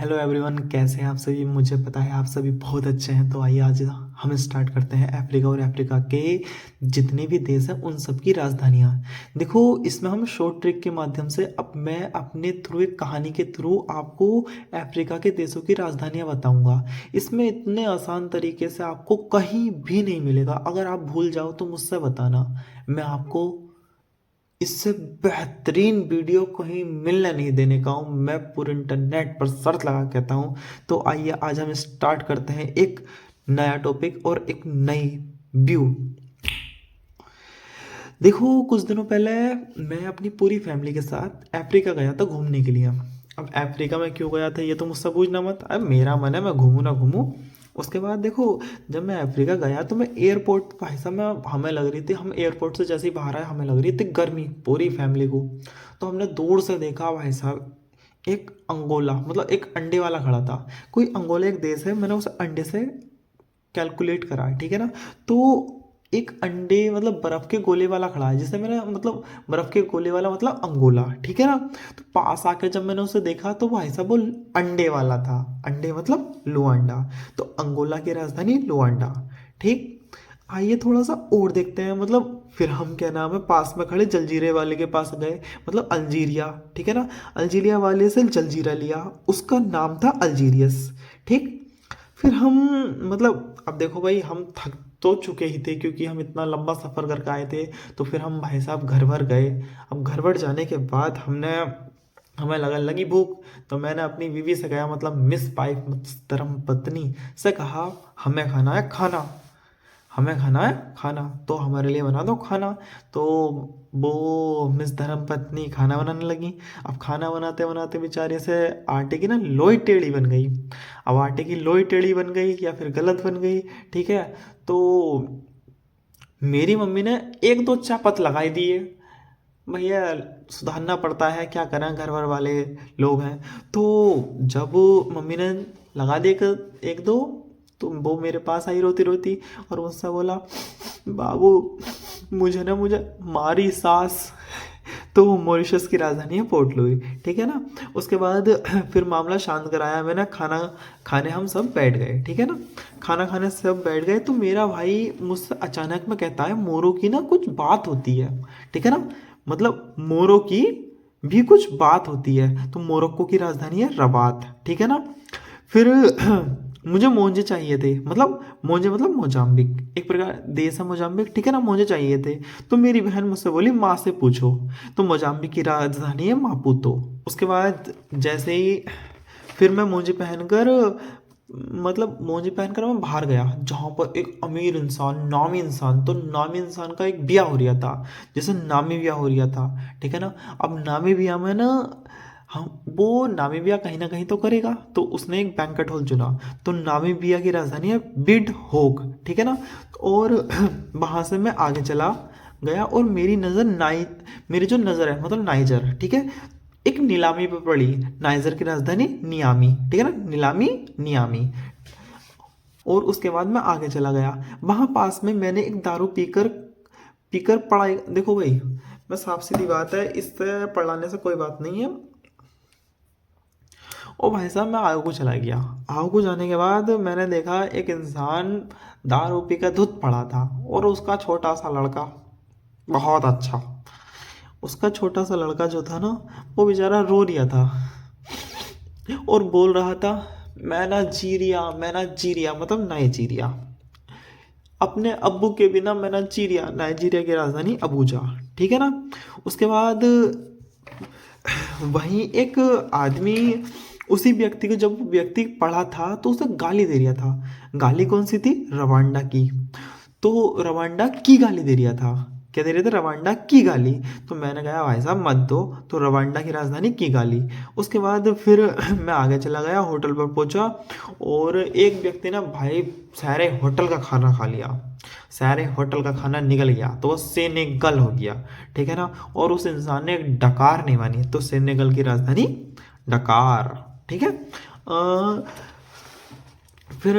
Hello everyone, कैसे हैं आप सभी। मुझे पता है आप सभी बहुत अच्छे हैं। तो आइए आज हम स्टार्ट करते हैं अफ्रीका और अफ्रीका के जितने भी देश हैं उन सब की राजधानियाँ। देखो, इसमें हम शॉर्ट ट्रिक के माध्यम से अब मैं अपने थ्रू एक कहानी के थ्रू आपको अफ्रीका के देशों की राजधानियाँ बताऊंगा। इसमें इतने आसान तरीके से आपको कहीं भी नहीं मिलेगा। अगर आप भूल जाओ तो मुझसे बताना, मैं आपको इससे बेहतरीन वीडियो कहीं मिलने नहीं देने का हूँ। मैं पूरे इंटरनेट पर सर्च लगा कहता हूँ। तो आइए आज हम स्टार्ट करते हैं एक नया टॉपिक और एक नई व्यू। देखो, कुछ दिनों पहले मैं अपनी पूरी फैमिली के साथ अफ्रीका गया था घूमने के लिए। अब अफ्रीका में क्यों गया था ये तो मुझसे पूछना मत। अब मेरा मन है, मैं घूमूँ ना घूमूँ। उसके बाद देखो, जब मैं अफ्रीका गया तो मैं एयरपोर्ट, भाई साहब मैं हमें लग रही थी, हम एयरपोर्ट से जैसे ही बाहर आए हमें लग रही थी गर्मी पूरी फैमिली को। तो हमने दूर से देखा भाई साहब, एक अंगोला, मतलब एक अंडे वाला खड़ा था। कोई अंगोला एक देश है, मैंने उस अंडे से कैलकुलेट करा है, ठीक है ना। तो एक अंडे मतलब बर्फ के गोले वाला खड़ा है, जिसे मैंने मतलब बर्फ के गोले वाला मतलब अंगोला, ठीक है ना। तो पास आके जब मैंने उसे देखा तो भाई साहब वो अंडे वाला था। अंडे मतलब लुआंडा। तो अंगोला की राजधानी लुआंडा, ठीक। आइए थोड़ा सा और देखते हैं। मतलब फिर हम क्या नाम है पास में खड़े जलजीरे वाले के पास गए, मतलब अल्जीरिया, ठीक है ना। अल्जीरिया वाले से जलजीरा लिया, उसका नाम था अल्जीरियस, ठीक। फिर हम मतलब अब देखो भाई, हम थक तो चुके ही थे क्योंकि हम इतना लंबा सफ़र करके आए थे। तो फिर हम भाई साहब घर भर गए। अब घर भर जाने के बाद हमें लगी भूख। तो मैंने अपनी बीवी से कहा, मतलब मिस वाइफ, धर्म पत्नी से कहा, हमें खाना है खाना, हमें खाना है खाना, तो हमारे लिए बना दो खाना। तो वो मिस धर्म पत्नी खाना बनाने लगी। अब खाना बनाते बनाते बेचारे से आटे की ना लोई टेढ़ी बन गई। अब आटे की लोई टेढ़ी बन गई या फिर गलत बन गई, ठीक है। तो मेरी मम्मी ने एक दो चापत लगाई दिए। भैया, सुधारना पड़ता है, क्या करें, घर भर वाले लोग हैं। तो जब मम्मी ने लगा दी एक दो, तो वो मेरे पास आई रोती रोती और मुझसे बोला, बाबू मुझे मारी सास। तो मॉरिशस की राजधानी है पोर्ट लुई, ठीक है ना। उसके बाद फिर मामला शांत कराया मैंने, खाना खाने हम सब बैठ गए, ठीक है ना। खाना खाने सब बैठ गए तो मेरा भाई मुझसे अचानक में कहता है, मोरों की ना कुछ बात होती है, ठीक है ना। मतलब मोरों की भी कुछ बात होती है। तो मोरक्को की राजधानी है रबात, ठीक है ना। फिर मुझे मोजे चाहिए थे, मतलब मोजे मतलब मोजाम्बिक, एक प्रकार देश है मोजाम्बिक, ठीक है ना। मोजे चाहिए थे। तो मेरी बहन मुझसे बोली, माँ से पूछो। तो मोजाम्बिक की राजधानी है मापुतो। उसके बाद जैसे ही फिर मैं मोजे पहनकर, मतलब मोजे पहनकर मैं बाहर गया, जहाँ पर एक अमीर इंसान, नामी इंसान, तो नामी इंसान का एक ब्याह हो रहा था, जैसे नामी ब्याह हो रहा था, ठीक है ना। अब नामी ब्याह में ना, हम वो नामीबिया कहीं ना कहीं तो करेगा, तो उसने एक बैंकेट हॉल चुना। तो नामीबिया की राजधानी है बिड होग, ठीक है ना। और वहाँ से मैं आगे चला गया और मेरी नज़र मेरी जो नज़र है मतलब नाइजर, ठीक है, एक नीलामी पे पड़ी। नाइजर की राजधानी नियामी, ठीक है ना, नीलामी नियामी। और उसके बाद मैं आगे चला गया, वहाँ पास में मैंने एक दारू पीकर पीकर पढ़ाई, देखो भाई मैं साफ सीधी बात है, इससे पढ़ाने से कोई बात नहीं है। और भाई साहब मैं आगू चला गया। आगू जाने के बाद मैंने देखा एक इंसान दारू पी का धुत पड़ा था, और उसका छोटा सा लड़का, बहुत अच्छा, उसका छोटा सा लड़का जो था ना, वो बेचारा रो रहा था और बोल रहा था, मैं ना जी रिया मतलब नाइजीरिया, अपने अब्बू के बिना मैं ना जी रिया, नाइजीरिया की राजधानी अबूजा, ठीक है ना। उसके बाद वहीं एक आदमी, उसी व्यक्ति को, जब व्यक्ति पढ़ा था तो उसे गाली दे रहा था। गाली कौन सी थी? रवांडा की। तो रवांडा की गाली दे रहा था। क्या दे रहे थे? रवांडा की गाली। तो मैंने कहा भाई साहब मत दो। तो रवांडा की राजधानी की गाली। उसके बाद फिर मैं आगे चला गया, होटल पर पहुंचा, और एक व्यक्ति ना भाई सारे होटल का खाना खा लिया, सारे होटल का खाना निकल गया, तो वो सेनेगल हो गया, ठीक है ना। और उस इंसान ने एक डकार नहीं मानी, तो सेनेगल की राजधानी डकार, ठीक है। फिर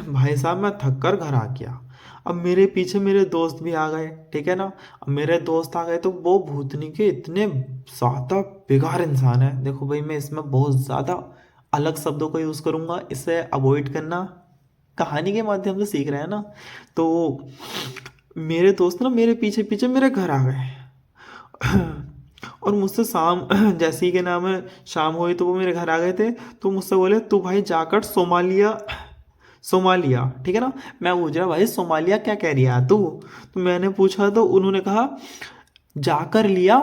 भाई साहब मैं थक कर घर आ गया। अब मेरे पीछे मेरे दोस्त भी आ गए, ठीक है ना। अब मेरे दोस्त आ गए तो वो भूतनी के इतने ज़्यादा बेकार इंसान है। देखो भाई मैं इसमें बहुत ज़्यादा अलग शब्दों का यूज़ करूँगा, इसे अवॉइड करना। कहानी के माध्यम से सीख रहे हैं ना। तो मेरे दोस्त ना मेरे पीछे पीछे मेरे घर आ गए और मुझसे शाम जैसे ही के नाम है शाम हुई तो वो मेरे घर आ गए थे। तो मुझसे बोले तू भाई जाकर सोमालिया, सोमालिया, ठीक है ना। मैं पूछ रहा भाई सोमालिया क्या कह रही है तू। तो मैंने पूछा तो उन्होंने कहा जाकर लिया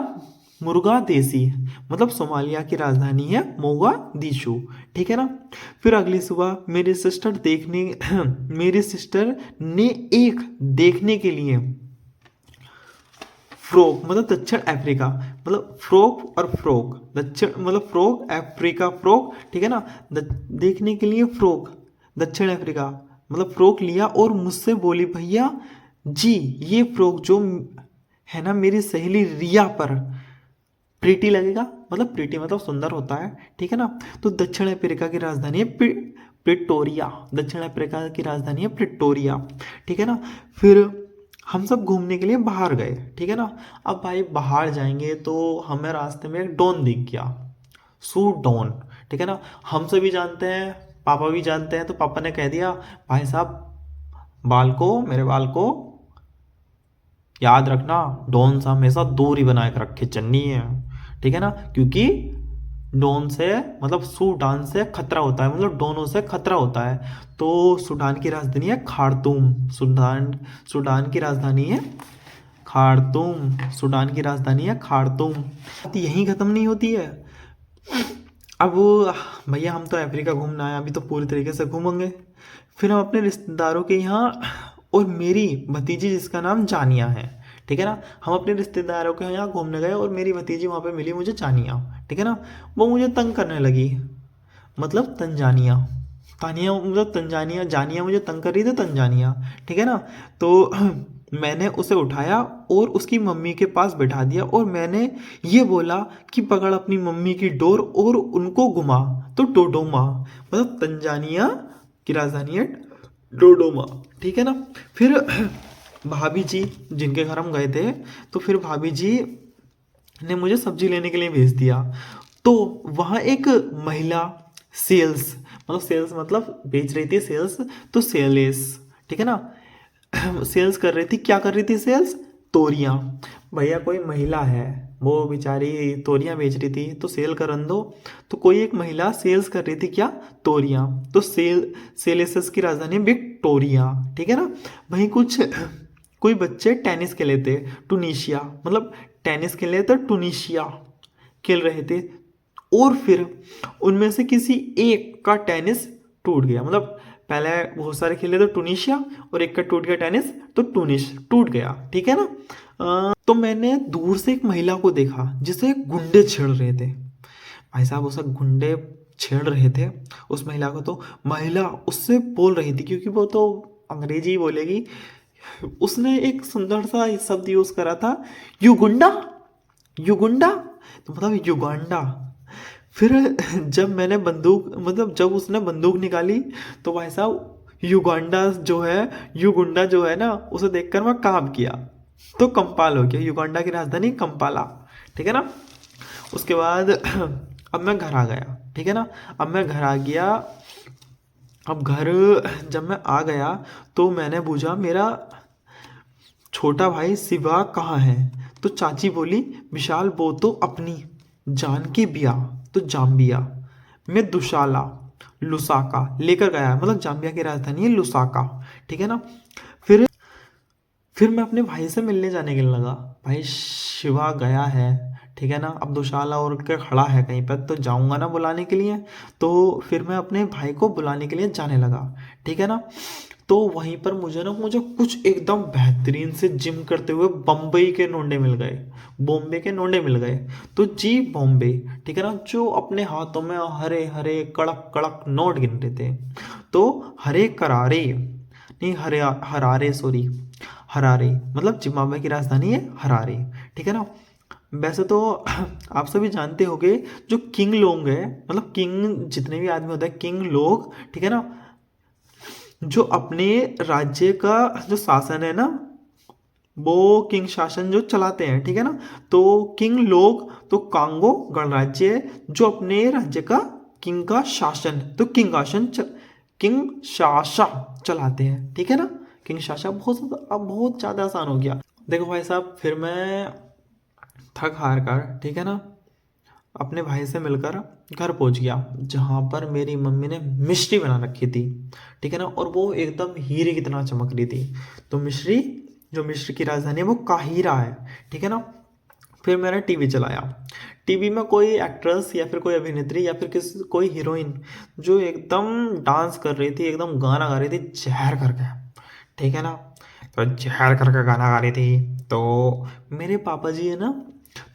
मुर्गा देसी, मतलब सोमालिया की राजधानी है मोगादिशु, ठीक है ना। फिर अगली सुबह मेरी सिस्टर देखने मेरी सिस्टर ने एक देखने के लिए फ्रोक, मतलब दक्षिण अफ्रीका, मतलब फ्रोक और फ्रोक, दक्षिण मतलब फ्रोक अफ्रीका फ्रोक, ठीक है ना। देखने के लिए फ्रोक दक्षिण अफ्रीका मतलब फ्रोक लिया और मुझसे बोली भैया जी ये फ्रोक जो है ना मेरी सहेली रिया पर प्रीटी लगेगा, मतलब प्रीटी मतलब सुंदर होता है, ठीक है ना। तो दक्षिण अफ्रीका की राजधानी है प्रिटोरिया, दक्षिण अफ्रीका की राजधानी है प्रिटोरिया, ठीक है ना। फिर हम सब घूमने के लिए बाहर गए, ठीक है ना। अब भाई बाहर जाएंगे तो हमें रास्ते में एक डॉन दिख गया, सू डॉन, ठीक है ना। हम सभी जानते हैं, पापा भी जानते हैं, तो पापा ने कह दिया भाई साहब बाल को, मेरे बाल को याद रखना, डॉन से हमेशा दूरी बना के रखे चलनी है, ठीक है ना। क्योंकि डॉन से मतलब सूडान से खतरा होता है, मतलब डोनों से खतरा होता है। तो सूडान की राजधानी है खार्तूम, सूडान की राजधानी है खार्तूम, सूडान की राजधानी है खार्तूम। तो यहीं ख़त्म नहीं होती है। अब भैया हम तो अफ्रीका घूमना है, अभी तो पूरी तरीके से घूमेंगे। फिर हम अपने रिश्तेदारों के यहाँ, और मेरी भतीजी जिसका नाम जानिया है, ठीक है ना, हम अपने रिश्तेदारों के यहाँ घूमने गए और मेरी भतीजी वहाँ पे मिली मुझे जानिया, ठीक है ना। वो मुझे तंग करने लगी, मतलब तंजानिया, तानिया मतलब तंजानिया, जानिया मुझे तंग कर रही थी तंजानिया, ठीक है ना। तो मैंने उसे उठाया और उसकी मम्मी के पास बैठा दिया और मैंने ये बोला कि पकड़ अपनी मम्मी की डोर और उनको घुमा। तो डोडोमा मतलब तंजानिया की राजधानी है डोडोमा, ठीक है ना। फिर भाभी जी जिनके घर हम गए थे, तो फिर भाभी जी ने मुझे सब्जी लेने के लिए भेज दिया। तो वहाँ एक महिला सेल्स, मतलब सेल्स मतलब बेच रही थी, सेल्स तो सेलेस, ठीक है ना। सेल्स कर रही थी, क्या कर रही थी सेल्स, तोरियां। भैया कोई महिला है वो बेचारी तोरियां बेच रही थी, तो सेल करन दो। तो कोई एक महिला सेल्स कर रही थी क्या, तोरियां। तो सेलेसस की राजधानी विक्टोरिया, ठीक है ना। वहीं कुछ कोई बच्चे टेनिस खेले थे, टूनिशिया मतलब टेनिस खेले थे, टूनिशिया खेल रहे थे। और फिर उनमें से किसी एक का टेनिस टूट गया, मतलब पहले बहुत सारे खेले तो टूनिशिया और एक का टूट गया टेनिस, तो टूनिश टूट गया, ठीक है ना। तो मैंने दूर से एक महिला को देखा जिसे गुंडे छेड़ रहे थे। भाई साहब उसे गुंडे छेड़ रहे थे उस महिला को। तो महिला उससे बोल रही थी, क्योंकि वो तो अंग्रेजी बोलेगी, उसने एक सुंदर सा शब्द यूज करा था, युगुंडा, युगुंडा तो मतलब युगांडा। फिर जब मैंने बंदूक मतलब जब उसने बंदूक निकाली, तो भाई साहब युगांडा जो है, युगुंडा जो है ना, उसे देखकर मैं कांप गया, तो कंपाल हो गया। युगांडा की राजधानी कंपाला, ठीक है ना। उसके बाद अब मैं घर आ गया, ठीक है ना। अब मैं घर आ गया। अब घर जब मैं आ गया तो मैंने पूछा मेरा छोटा भाई शिवा कहाँ है। तो चाची बोली विशाल वो तो अपनी जान की बिया, तो जाम्बिया में दुशाला लुसाका लेकर गया है, मतलब जाम्बिया की राजधानी है लुसाका, ठीक है ना। फिर फिर मैं अपने भाई से मिलने जाने के लिए लगा, भाई शिवा गया है, ठीक है ना। अब दुशाला और के खड़ा है कहीं पर, तो जाऊंगा ना बुलाने के लिए। तो फिर मैं अपने भाई को बुलाने के लिए जाने लगा, ठीक है ना। तो वहीं पर मुझे कुछ एकदम बेहतरीन से जिम करते हुए बम्बई के नोंडे मिल गए, बॉम्बे के नोंडे मिल गए। तो जी बॉम्बे, ठीक है ना, जो अपने हाथों में हरे हरे कड़क कड़क नोट गिन रहे थे। तो हरे करारे नहीं, हरे हरारे सॉरी, हरारे मतलब जिम्बाब्वे की राजधानी है हरारे, ठीक है ना। वैसे तो आप सभी जानते होंगे जो किंग लोग हैं, मतलब किंग जितने भी आदमी होते हैं किंग लोग, ठीक है ना, जो अपने राज्य का जो शासन है ना, वो किंग शासन जो चलाते हैं, ठीक है ना। तो किंग लोग तो कांगो गणराज्य है जो अपने राज्य का किंग का शासन, तो किंग शासा चलाते हैं, ठीक है ना। किंग शासा अब बहुत ज़्यादा आसान हो गया। देखो भाई साहब, फिर मैं थक हार कर, ठीक है ना, अपने भाई से मिलकर घर पहुंच गया, जहाँ पर मेरी मम्मी ने मिश्री बना रखी थी, ठीक है ना, और वो एकदम हीरे की तरह चमक रही थी। तो मिश्री की राजधानी है वो काहिरा है, ठीक है ना। फिर मैंने टीवी चलाया। टीवी में कोई एक्ट्रेस या फिर कोई अभिनेत्री या फिर कोई हीरोइन जो एकदम डांस कर रही थी, एकदम गाना गा रही थी जहर करके, ठीक है ना। तो जहर करके गाना गा रही थी, तो मेरे पापा जी है ना,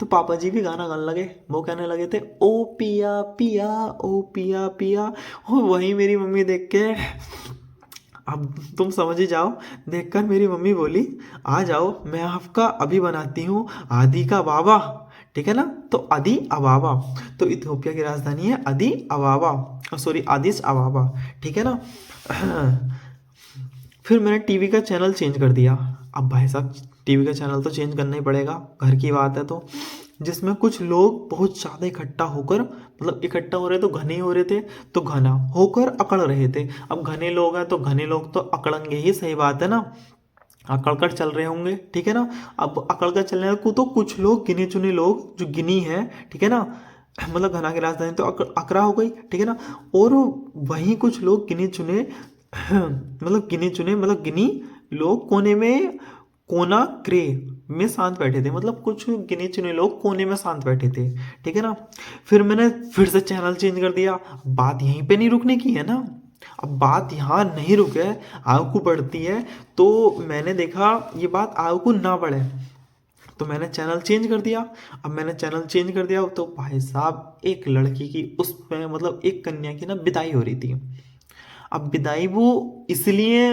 तो पापा जी भी गाना गाने लगे। वो कहने लगे थे, ओ पिया पिया, ओ पिया पिया। और वही मेरी मम्मी देख के, अब तुम समझ ही जाओ, देखकर मेरी मम्मी बोली, आ जाओ मैं आपका अभी बनाती हूँ आदि का बाबा, ठीक है ना। तो आदि अबाबा, तो इथियोपिया की राजधानी है आदि अबाबा, सॉरी आदिस अबाबा, ठीक है ना। फिर मैंने टीवी का चैनल चेंज कर दिया। अब भाई साहब, टीवी का चैनल तो चेंज करना ही पड़ेगा, घर की बात है तो। जिसमें कुछ लोग बहुत ज़्यादा इकट्ठा होकर, मतलब इकट्ठा हो रहे तो घने हो रहे थे, तो घना होकर अकड़ रहे थे। अब घने लोग हैं तो घने लोग तो अकड़ेंगे ही, सही बात है ना, अकड़ कर चल रहे होंगे, ठीक है ना। अब अकड़ कर चलने को तो कुछ लोग, गिने चुने लोग जो गिनी है, ठीक है ना, मतलब घना की राजधानी तो अकड़ा हो गई, ठीक है ना। और वहीं कुछ लोग गिने चुने मतलब गिनी लोग कोने में, कोना ग्रे में शांत बैठे थे, मतलब कुछ गिने चुने लोग कोने में शांत बैठे थे, ठीक है ना। फिर मैंने फिर से चैनल चेंज कर दिया। बात यहीं पे नहीं रुकने की है ना, अब बात यहाँ नहीं रुके, आगे को बढ़ती है। तो मैंने देखा ये बात आगे को ना बढ़े, तो मैंने चैनल चेंज कर दिया। अब मैंने चैनल चेंज कर दिया तो भाई साहब, एक लड़की की उसमें, मतलब एक कन्या की ना विदाई हो रही थी। अब विदाई वो इसलिए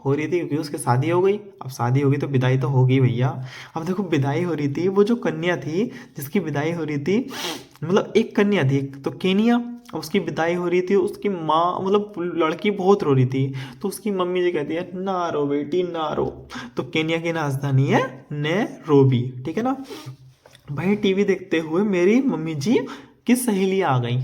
हो रही थी क्योंकि उसकी शादी हो गई। अब शादी होगी तो विदाई तो होगी भैया। अब देखो, विदाई हो रही थी, वो जो कन्या थी जिसकी विदाई हो रही थी, मतलब एक कन्या थी, एक तो केनिया, उसकी विदाई हो रही थी। उसकी माँ, मतलब लड़की बहुत रो रही थी, तो उसकी मम्मी जी कहती है, ना रो बेटी ना रो। तो केनिया की राजधानी है नैरोबी, ठीक है ना। भाई टीवी देखते हुए मेरी मम्मी जी की सहेलियाँ आ गई,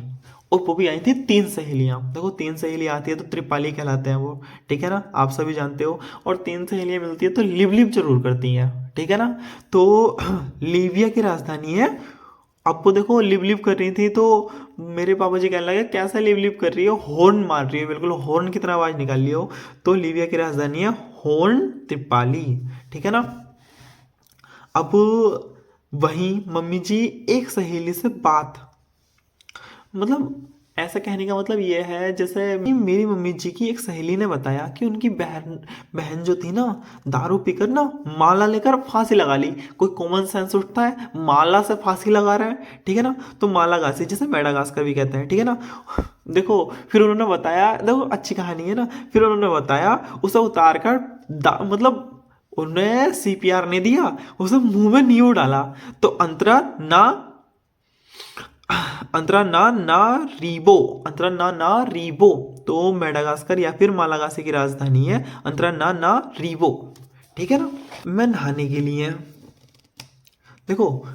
और वो भी आई थी 3 सहेलियाँ। देखो, 3 सहेलियाँ आती है तो त्रिपाली कहलाते हैं वो, ठीक है ना, आप सभी जानते हो। और 3 सहेलियाँ मिलती है तो लिव लिव जरूर करती हैं, ठीक है ना। तो लीबिया की राजधानी है। आपको देखो, लिव लिव कर रही थी तो मेरे पापा जी कहने लगे, कैसा लिव लिव कर रही हो, हॉर्न मार रही है, बिल्कुल हॉर्न की तरह आवाज निकाल रही हो। तो लीबिया की राजधानी है हॉर्न त्रिपाली, ठीक है ना। अब वहीं मम्मी जी एक सहेली से बात, मतलब ऐसा कहने का मतलब ये है, जैसे मेरी मम्मी जी की एक सहेली ने बताया कि उनकी बहन बहन जो थी ना, दारू पीकर ना माला लेकर फांसी लगा ली। कोई कॉमन सेंस उठता है, माला से फांसी लगा रहा है, ठीक है ना। तो माला गासी, जिसे मेडागास्कर भी कहते हैं, ठीक है ना। देखो, फिर उन्होंने बताया, देखो अच्छी कहानी है ना। फिर उन्होंने बताया, उसे उतार कर मतलब उन्हें सीपीआर ने दिया, उसे मुंह में नींबू डाला, तो अंतरानारीबो, तो मेडागास्कर या फिर मालागासी की राजधानी है अंतरानारीबो, ठीक है ना। मैं नहाने के लिए, देखो,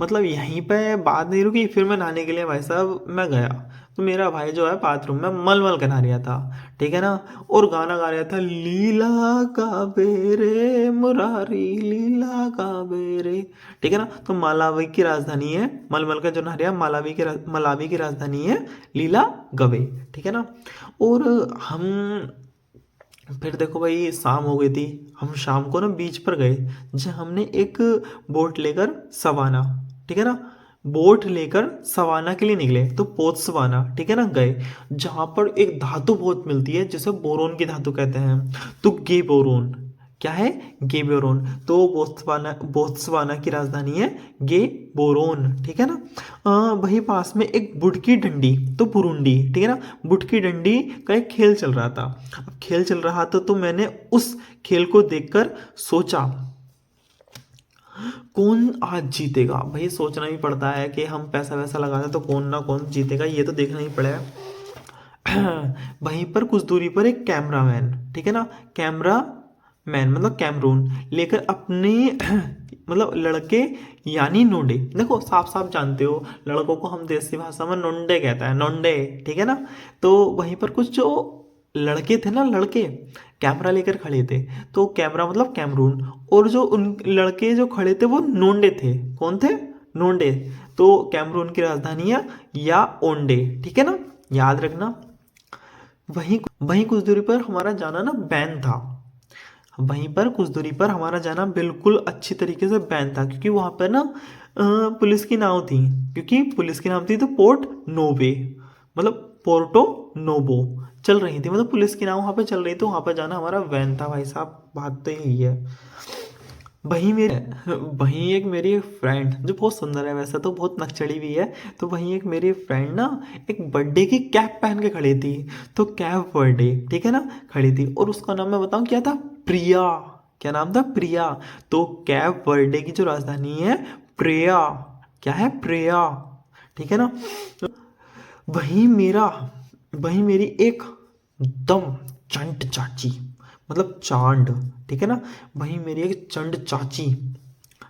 मतलब यहीं पे बात नहीं रुकी। फिर मैं नहाने के लिए भाई साहब मैं गया, तो मेरा भाई जो है बाथरूम में मलमल कर नहा रहा था, ठीक है ना, और गाना गा रहा था, लीला का बेरे मुरारी, लीला का बेरे, ठीक है ना। तो मालावी की राजधानी है, मलमल का जो नहा रहा, मलावी की राजधानी है लीला गवे, ठीक है ना। और हम, फिर देखो भाई, शाम हो गई थी। हम शाम को ना बीच पर गए, जहाँ हमने एक बोट लेकर सवाना, ठीक है ना, बोट लेकर सवाना के लिए निकले, तो पोत्सवाना, ठीक है ना, गए, जहाँ पर एक धातु बहुत मिलती है जिसे बोरोन की धातु कहते हैं। तो गे बोरोन, क्या है, गे बोरोन। तो बोत्सवाना की राजधानी है गे बोरोन, ठीक है ना। वहीं पास में एक बुड़की डंडी, तो बुरुंडी, ठीक है ना। बुड़की डंडी का एक खेल चल रहा था। अब खेल चल रहा था तो मैंने उस खेल को देखकर सोचा, कौन आज जीतेगा। भाई सोचना भी पड़ता है कि हम पैसा वैसा लगाते तो कौन ना कौन जीतेगा, ये तो देखना ही पड़ेगा। वहीं पर कुछ दूरी पर एक कैमरामैन, ठीक है ना, कैमरा मैन मतलब कैमरून लेकर अपने मतलब लड़के यानी नोंडे। देखो साफ साफ जानते हो लड़कों को हम देसी भाषा में नोंडे कहते हैं, नोंडे, ठीक है ना। तो वहीं पर कुछ जो लड़के थे ना, लड़के कैमरा लेकर खड़े थे, तो कैमरा मतलब कैमरून, और जो उन लड़के जो खड़े थे वो नोंडे थे। कौन थे? नोंडे। तो कैमरून की राजधानी है या ओंडे, ठीक है ना, याद रखना। वहीं वहीं कुछ दूरी पर हमारा जाना ना बैन था। वहीं पर कुछ दूरी पर हमारा जाना बिल्कुल अच्छी तरीके से बैन था, क्योंकि वहाँ पर ना पुलिस की नाव थी, क्योंकि पुलिस की नाव थी तो पोर्ट नोवे, मतलब पोर्टो नोबो चल रही थी, मतलब पुलिस की नाव वहाँ पे चल रही थी, वहाँ पर जाना हमारा वैन था भाई साहब। बात तो यही है। वहीं एक मेरी फ्रेंड जो बहुत सुंदर है, वैसे तो बहुत नकचड़ी भी है, तो वहीं एक मेरी फ्रेंड ना एक बर्थडे की कैप पहन के खड़ी थी। तो कैप बर्थडे, ठीक है ना, खड़ी थी, और उसका नाम मैं बताऊं क्या था? प्रिया। क्या नाम था? प्रिया। तो कैप बर्थडे की जो राजधानी है प्रिया, क्या है? प्रिया, ठीक है ना। वहीं मेरा वहीं मेरी एक दम चंट चाची, मतलब चांद, ठीक है ना, वहीं मेरी एक चंड चाची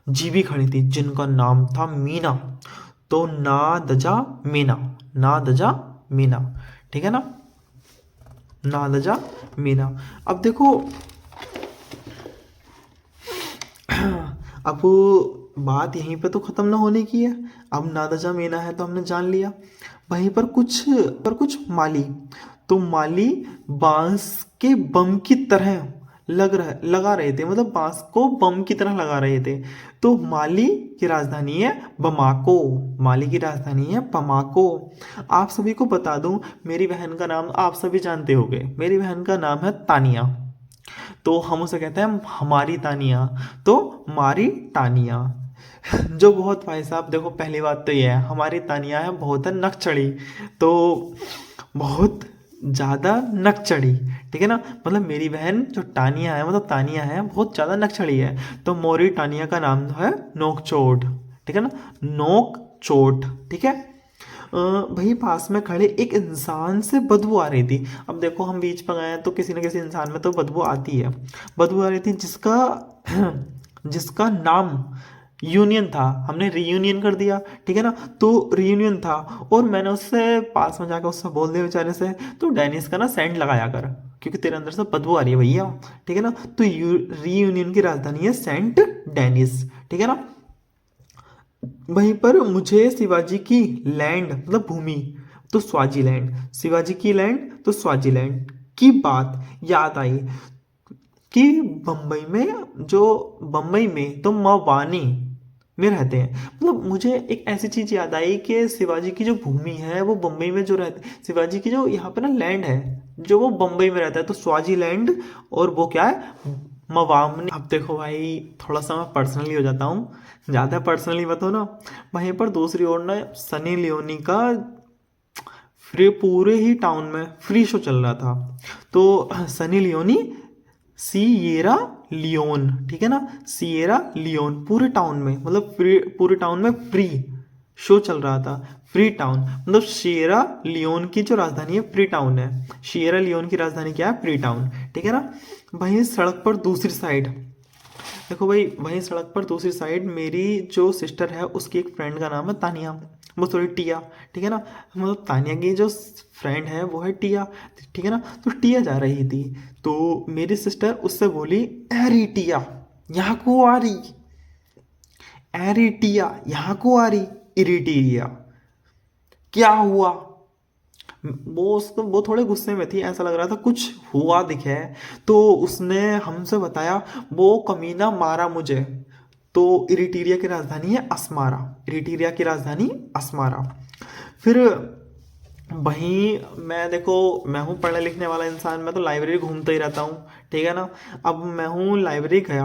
जी भी खड़ी थी, जिनका नाम था मीना। तो ना दजा मीना, ना दजा मीना, ठीक है ना, ना दजा मीना। अब देखो, अब बात यहीं पे तो ख़त्म ना होने की है। अब नादजा मीना है तो हमने जान लिया। वहीं पर कुछ माली, तो माली बांस के बम की तरह लगा रहे थे, मतलब बांस को बम की तरह लगा रहे थे। तो माली की राजधानी है बमाको। माली की राजधानी है बमाको। आप सभी को बता दूं, मेरी बहन का नाम आप सभी जानते होंगे, मेरी बहन का नाम है तानिया। तो हम उसे कहते हैं हमारी तानिया, तो मारी तानिया। जो बहुत, भाई साहब देखो, पहली बात तो यह है हमारी तानिया है बहुत है नक चढ़ी, तो बहुत ज़्यादा नक चढ़ी, ठीक है ना, मतलब मेरी बहन जो टानिया है, मतलब तानिया है, बहुत ज़्यादा नक चढ़ी है। तो मोरी टानिया का नाम है नोकचोट, ठीक है ना, नोक चोट, ठीक है। वहीं पास में खड़े एक इंसान से बदबू आ रही थी। अब देखो हम बीच पर गए हैं तो किसी न किसी इंसान में तो बदबू आती है। बदबू आ रही थी जिसका जिसका नाम यूनियन था। हमने रीयूनियन कर दिया, ठीक है ना, तो रीयूनियन था, और मैंने उससे पास में जाकर उससे बोल दिया बेचारे से, तो डेनिस का ना सेंट लगाया कर, क्योंकि तेरे अंदर से बदबू आ रही है भैया, ठीक है ना। तो रीयूनियन की राजधानी है सेंट डेनिस, ठीक है ना। वहीं पर मुझे शिवाजी की लैंड, मतलब भूमि, तो स्वाजीलैंड, शिवाजी की लैंड तो स्वाजीलैंड की बात याद आई, कि बम्बई में तो मवानी में रहते हैं। मतलब मुझे एक ऐसी चीज़ याद आई कि शिवाजी की जो भूमि है वो बम्बई में जो रहते, शिवाजी की जो यहाँ पे ना लैंड है जो वो बम्बई में रहता है, तो स्वाजी लैंड, और वो क्या है? मवामनी। अब देखो भाई, थोड़ा सा मैं पर्सनली हो जाता हूँ, ज़्यादा पर्सनली मत हो ना। वहीं पर दूसरी ओर ना सनी लियोनी का फ्री, पूरे ही टाउन में फ्री शो चल रहा था। तो सनी लियोनी सिएरा लियोन, ठीक है ना, सिएरा लियोन, पूरे टाउन में, मतलब फ्री, पूरे टाउन में फ्री शो चल रहा था। फ्री टाउन मतलब सिएरा लियोन की जो राजधानी है फ्री टाउन है। सिएरा लियोन की राजधानी क्या है? फ्री टाउन, ठीक है ना। वहीं सड़क पर दूसरी साइड, देखो भाई, वहीं सड़क पर दूसरी साइड मेरी जो सिस्टर है उसकी एक फ्रेंड का नाम है तानिया, वो सॉरी टिया, ठीक है ना, मतलब तानिया की जो फ्रेंड है वो है टिया, ठीक है ना। तो टिया जा रही थी, तो मेरी सिस्टर उससे बोली, अरे टिया यहाँ को आ रही, अरे टिया यहाँ को आ रही, इरिटिया, क्या हुआ? वो थोड़े गुस्से में थी, ऐसा लग रहा था कुछ हुआ दिखे। तो उसने हमसे बताया, वो कमीना मारा मुझे। तो इरिटिरिया की राजधानी है अस्मारा, इरिटिरिया की राजधानी अस्मारा। फिर वहीं मैं, देखो मैं हूँ पढ़ने लिखने वाला इंसान, मैं तो लाइब्रेरी घूमता ही रहता हूँ, ठीक है ना। अब मैं हूँ लाइब्रेरी गया,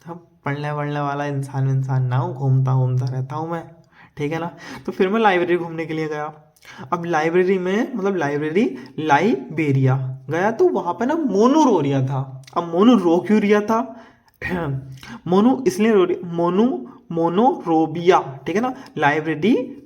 अब पढ़ने वढ़ने वाला इंसान ना हूँ, घूमता घूमता रहता हूँ मैं, ठीक है ना। तो फिर मैं लाइब्रेरी घूमने के लिए गया। अब लाइब्रेरी में, मतलब लाइब्रेरी लाइबेरिया गया, तो वहाँ पे ना मोनू रो रिया था। अब मोनू रो क्यों रिया था? मोनू इसलिए रो रही, मोनोरोबिया, ठीक है ना, लाइब्रेरी,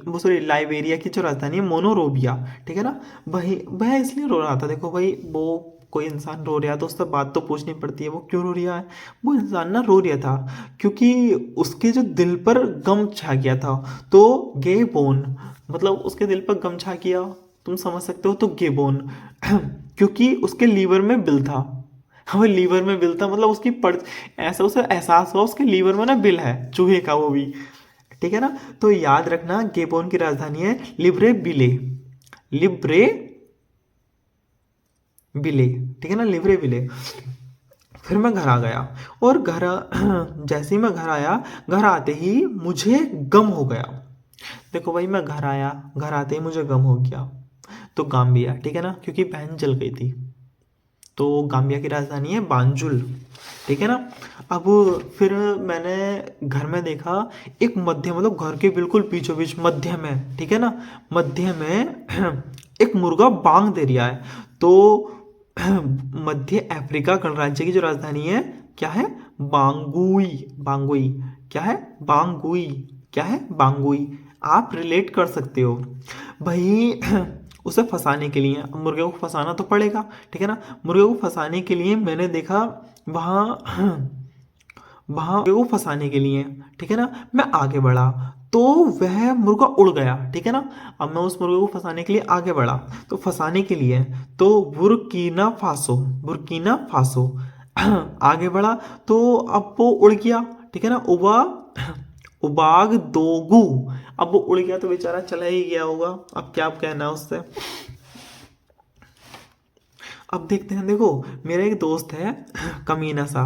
वो सॉरी लाइबेरिया की जो राजधानी है मोनोरोबिया, ठीक है ना। वही वह इसलिए रो रहा था। देखो भाई, वो कोई इंसान रो रहा है तो उससे बात तो पूछनी पड़ती है, वो क्यों रो रहा है? वो इंसान ना रो रहा था क्योंकि उसके जो दिल पर गम छा गया था। तो गेबोन मतलब उसके दिल पर गम छा गया, तुम समझ सकते हो। तो गेबोन क्योंकि उसके लीवर में बिल था। हमें लीवर में बिल था मतलब उसकी पड़ ऐसा उसे एहसास हुआ उसके लीवर में ना बिल है चूहे का, वो भी। ठीक है ना। तो याद रखना गेबोन की राजधानी है लिब्रे बिले। लिब्रे बिले, ठीक है ना, लिब्रे बिले। फिर मैं घर आ गया और जैसे ही मैं घर आया, घर आते ही मुझे गम हो गया। देखो भाई, मैं घर आया, घर आते ही मुझे गम हो गया। तो गाम्बिया, ठीक है ना, क्योंकि बहन जल गई थी। तो गाम्बिया की राजधानी है बांजुल, ठीक है ना। अब फिर मैंने घर में देखा एक मध्य मतलब घर के बिल्कुल बीचों बीच मध्य में, ठीक है ना, मध्य में एक मुर्गा बांग दे रहा है। तो मध्य अफ्रीका गणराज्य की जो राजधानी है क्या है, बांगुई। बांगुई क्या है, बांगुई क्या है, बांगुई। आप रिलेट कर सकते हो भाई। उसे फंसाने के लिए, मुर्गे को फंसाना तो पड़ेगा, ठीक है ना। मुर्गे को फंसाने के लिए मैंने देखा वहाँ वहाँ मुर्गे को फंसाने के लिए, ठीक है ना, मैं आगे बढ़ा तो वह मुर्गा उड़ गया, ठीक है ना। अब मैं उस मुर्गे को फंसाने के लिए आगे बढ़ा, तो फंसाने के लिए तो बुर्किना फासो, बुर्किना फासो आगे बढ़ा तो अब वो उड़ गया, ठीक है ना। उबाग दोगू, अब वो उड़ गया तो बेचारा चला ही गया होगा, अब क्या कहना है उससे। अब देखते हैं, देखो मेरा एक दोस्त है कमीना सा,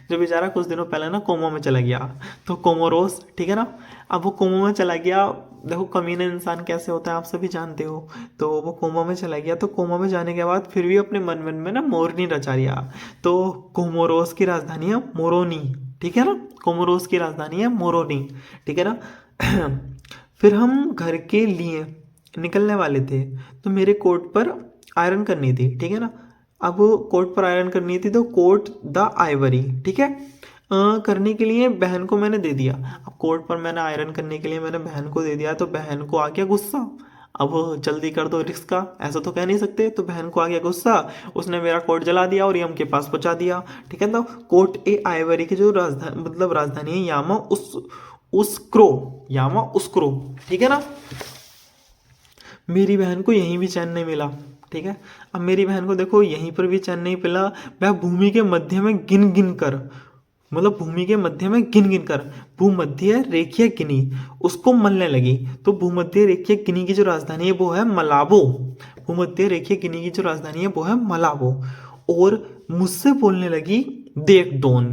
जो बेचारा कुछ दिनों पहले ना कोमा में चला गया। तो कोमोरोस, ठीक है ना। अब वो कोमा में चला गया, देखो कमीना इंसान कैसे होता है आप सभी जानते हो। तो वो कोमा में चला गया, तो कोमा में जाने के बाद फिर भी अपने मन मन में ना मोरनी रचा लिया। तो कोमोरोस की राजधानी है मोरोनी, ठीक है ना। कोमोरोस की राजधानी है मोरोनी, ठीक है ना। फिर हम घर के लिए निकलने वाले थे, तो मेरे कोट पर आयरन करनी थी, ठीक है ना। अब कोट पर आयरन करनी थी तो कोट द आइवरी, ठीक है, करने के लिए बहन को मैंने दे दिया। अब कोट पर मैंने आयरन करने के लिए मैंने बहन को दे दिया, तो बहन को आ गया गुस्सा। अब जल्दी कर दो रिस्क का, ऐसा तो कह नहीं सकते। तो बहन को आ गया गुस्सा, उसने मेरा कोट जला दिया और यम के पास पहुंचा दिया, ठीक है। तो कोट ए आइवरी की जो राजधानी मतलब राजधानी है यामा उस्क्रो, यामा उस्क्रो, ठीक है ना। मेरी बहन को यहीं भी चैन नहीं मिला, ठीक है। अब मेरी बहन को देखो यहीं पर भी चैन नहीं मिला, वह भूमि के मध्य में गिन गिन कर, मतलब भूमि के मध्य में गिन गिन कर भूमध्य रेखीय गिनी उसको मलने लगी। तो भूमध्य रेखीय गिनी की जो राजधानी है वो है मलाबो। भूमध्य रेखीय गिनी की जो राजधानी है वो है मलाबो। और मुझसे बोलने लगी देख डोन,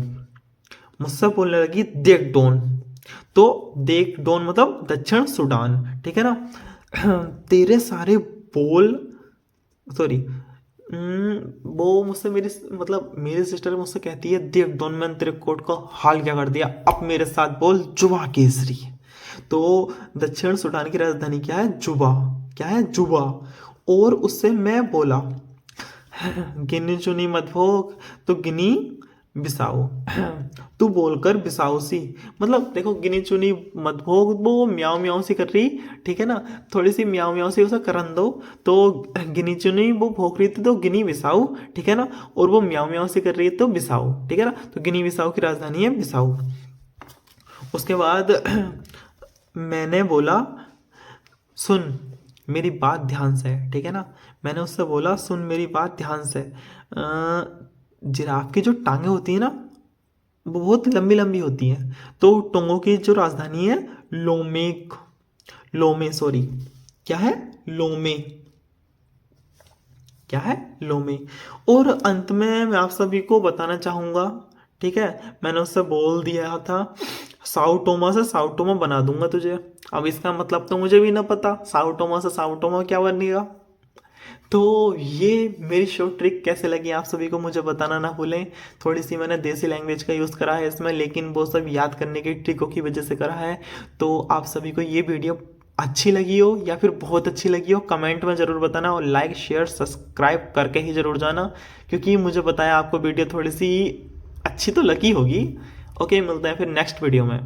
मुझसे बोलने लगी देख डोन। तो देख डोन मतलब दक्षिण सूडान, ठीक है ना। तेरे सारे बोल, सॉरी, वो मुझसे मेरी मतलब मेरी सिस्टर मुझसे कहती है देख डॉन, मैंने तेरे कोट का हाल क्या कर दिया, अब मेरे साथ बोल जुबा केसरी। तो दक्षिण सूडान की राजधानी क्या है, जुबा, क्या है, जुबा। और उससे मैं बोला गिनी चुनी मत भोग, तो गिनी बिसाऊ तू बोलकर बिसाऊ सी, मतलब देखो गिनी चुनी मत भोग, वो म्याऊ म्याऊ सी कर रही, ठीक है ना, थोड़ी सी म्याऊ म्याऊ सी उसे करन दो। तो गिनी चुनी वो भोग रही थी तो गिनी बिसाऊ, ठीक है ना, और वो म्याऊ म्याऊ सी कर रही है तो बिसाऊ, ठीक है ना। तो गिनी बिसाऊ की राजधानी है बिसाऊ। उसके बाद मैंने बोला सुन मेरी बात ध्यान से, ठीक है ना। मैंने उससे बोला सुन मेरी बात ध्यान से, जिराफ की जो टांगे होती है ना वो बहुत लंबी लंबी होती हैं। तो टोंगों की जो राजधानी है लोमेक, लोमे सॉरी, क्या है, लोमे, क्या है, लोमे। और अंत में मैं आप सभी को बताना चाहूँगा, ठीक है, मैंने उससे बोल दिया था साउटोमा से साउटोमा बना दूंगा तुझे। अब इसका मतलब तो मुझे भी ना पता साउटोमा से साउटोमा क्या बनेगा। तो ये मेरी शॉर्ट ट्रिक कैसे लगी आप सभी को मुझे बताना ना भूलें। थोड़ी सी मैंने देसी लैंग्वेज का यूज़ करा है इसमें, लेकिन वो सब याद करने की ट्रिकों की वजह से करा है। तो आप सभी को ये वीडियो अच्छी लगी हो या फिर बहुत अच्छी लगी हो कमेंट में ज़रूर बताना, और लाइक शेयर सब्सक्राइब करके ही ज़रूर जाना, क्योंकि मुझे बताया आपको वीडियो थोड़ी सी अच्छी तो लगी होगी। ओके, मिलते हैं फिर नेक्स्ट वीडियो में।